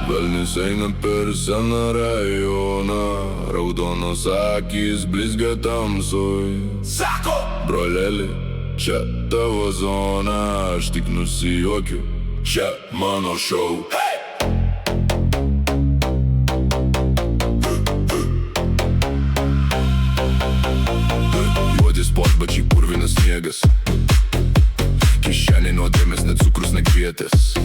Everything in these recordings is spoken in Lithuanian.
Velnis eina per seną rajoną, raudonos akys blizga tamsoj. Sako! Broleli, čia tavo zona, aš tik nusijuokiu, čia mano šou. Hey! Juodi sportbačiai, purvinas sniegas, kišeniai nuodėmės, net cukrus nekvietęs.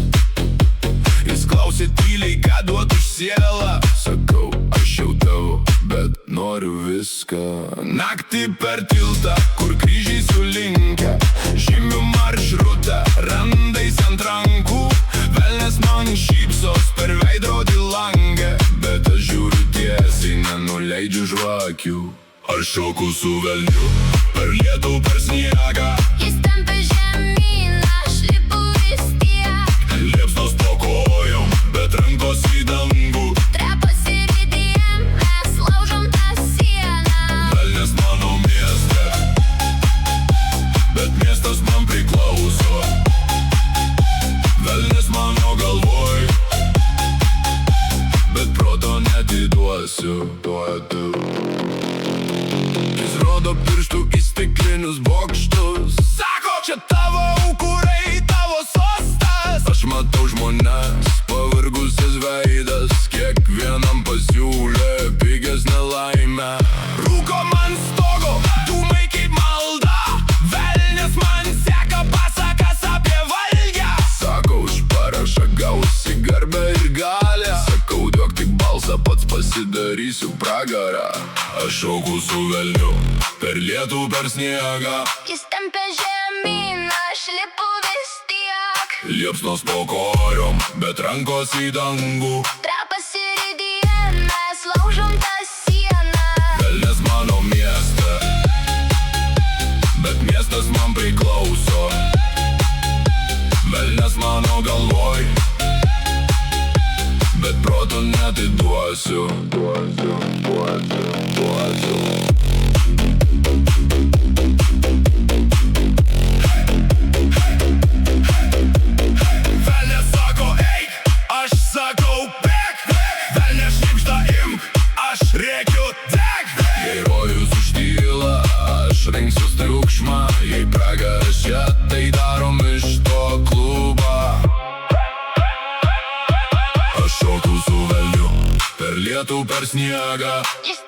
Jis klausė tyliai, ką duot už sielą. Sakau, aš jau tavo, bet noriu viską. Naktį per tiltą, kur kryžiai sulinkę, žymių maršrutą, randais ant rankų. Velnias man šypsos per veidrodį langą, bet aš žiūriu tiesiai, nenuleidžiu žvakių. Aš šoku su velniu, per lietų, per sniegą. Jis tempia žemyn, aš lipu vis tiek. Liepsnos po kojom, bet rankos į dangų. Trepas ir idėjom, mes laužom tą sieną. Velnias mano mieste, bet miestas man priklauso. Velnias mano galvoj, bet proto netiduosiu. Jis rodo pirštų į stiklinius bokštus. sako, čia tavo aukurai, tavo sostas. Aš matau žmones, pavargusias veidas, kiekvienam pasiūlė pigesnę laimę. Rūko man stogo, dūmai kaip malda. Velnias man seka pasakas apie valgę. Sako, už parašą gausi garbę ir galią. Sakau, duok tik balsą, pats pasidarysiu pragarą. Aš šoku su velniu, per lietų, per sniegą. Jis tempia žemyn, aš lipu vis tiek. Liepsnos po kojom, bet rankos į dangų. Trepas ir idėjom, mes laužom tą sieną. Velnias mano mieste, bet miestas man priklauso. Velnias mano galvoj, bet proto netiduosiu. Velnias sako eik, aš sakau bėk. Velnias šnibžda imk, aš rėkiu deg. Jei rojus užtyla, aš rinksiuos triukšmą. Jei pragaras čia, tai darom iš to klubą. Aš šoku su velniu, per lietų, per sniegą. Jis